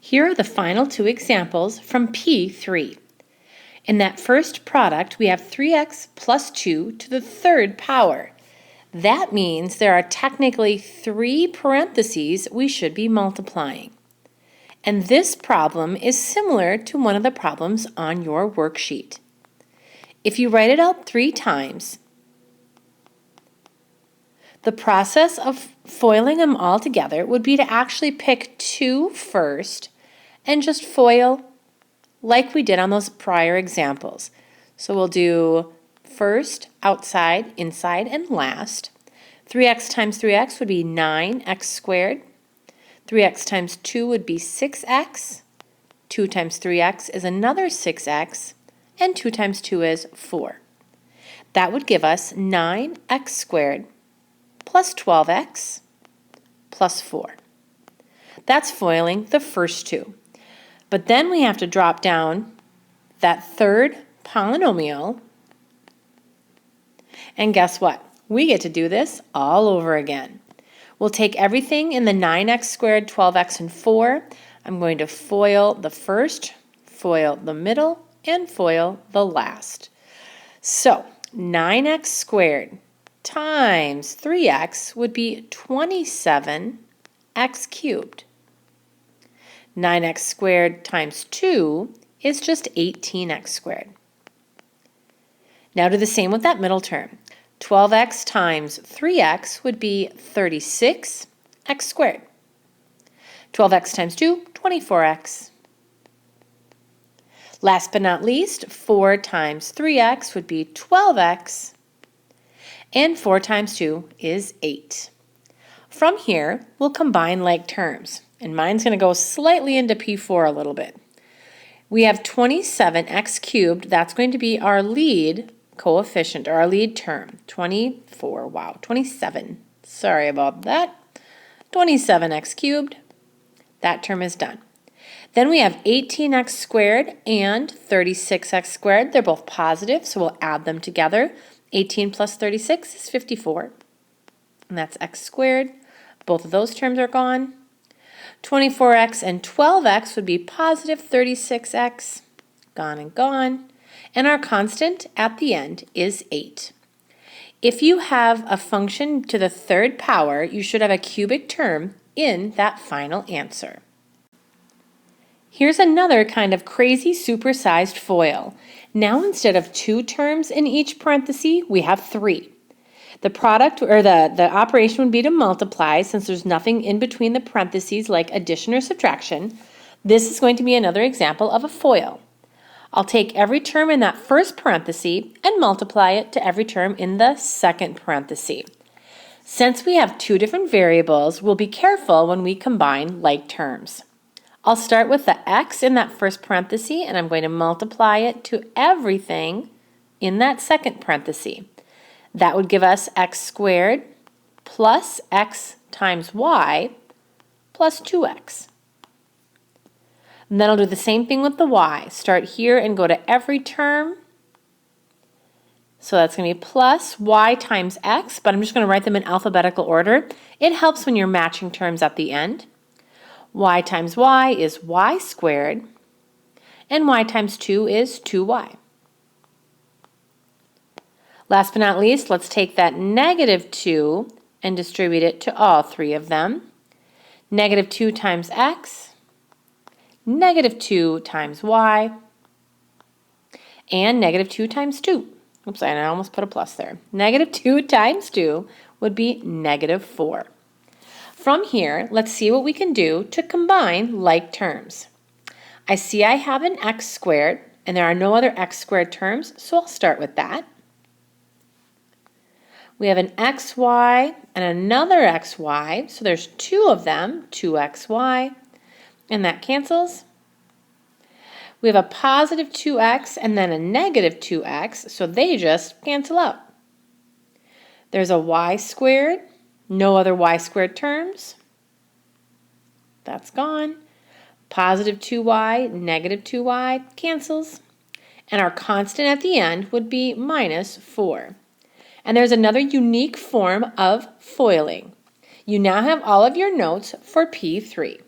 Here are the final two examples from P3. In that first product, we have 3x plus 2 to the third power. That means there are technically 3 parentheses we should be multiplying. And this problem is similar to one of the problems on your worksheet. If you write it out 3 times, the process of foiling them all together would be to actually pick 2 first and just foil like we did on those prior examples. So we'll do first, outside, inside, and last. 3x times 3x would be 9x squared. 3x times 2 would be 6x. 2 times 3x is another 6x. And 2 times 2 is 4. That would give us 9x squared plus 12x plus 4. That's foiling the first two. But then we have to drop down that third polynomial. And guess what? We get to do this all over again. We'll take everything in the 9x squared, 12x, and 4. I'm going to foil the first, foil the middle, and foil the last. So 9x squared times 3x would be 27x cubed. 9x squared times 2 is just 18x squared. Now do the same with that middle term. 12x times 3x would be 36x squared. 12x times 2, 24x. Last but not least, 4 times 3x would be 12x, and 4 times 2 is 8. From here, we'll combine like terms, and mine's going to go slightly into P4 a little bit. We have 27x cubed. That's going to be our lead coefficient, or our lead term. 24, wow, 27. Sorry about that. 27x cubed. That term is done. Then we have 18x squared and 36x squared. They're both positive, so we'll add them together. 18 plus 36 is 54, and that's x squared. Both of those terms are gone. 24x and 12x would be positive 36x, gone and gone. And our constant at the end is 8. If you have a function to the third power, you should have a cubic term in that final answer. Here's another kind of crazy supersized FOIL. Now instead of 2 terms in each parenthesis, we have 3. The product, or the operation would be to multiply, since there's nothing in between the parentheses like addition or subtraction. This is going to be another example of a FOIL. I'll take every term in that first parenthesis and multiply it to every term in the second parenthesis. Since we have 2 different variables, we'll be careful when we combine like terms. I'll start with the x in that first parenthesis, and I'm going to multiply it to everything in that second parenthesis. That would give us x squared plus x times y plus 2x. And then I'll do the same thing with the y. Start here and go to every term. So that's going to be plus y times x, but I'm just going to write them in alphabetical order. It helps when you're matching terms at the end. Y times y is y squared, and y times 2 is 2y. Last but not least, let's take that negative 2 and distribute it to all 3 of them. Negative 2 times x, negative 2 times y, and negative 2 times 2. Oops, I almost put a plus there. Negative 2 times 2 would be negative 4. From here, let's see what we can do to combine like terms. I see I have an x squared, and there are no other x squared terms, so I'll start with that. We have an xy and another xy, so there's 2 of them, 2xy, and that cancels. We have a positive 2x and then a negative 2x, so they just cancel out. There's a y squared, no other y squared terms. That's gone. Positive 2y, negative 2y cancels. And our constant at the end would be minus 4. And there's another unique form of foiling. You now have all of your notes for P3.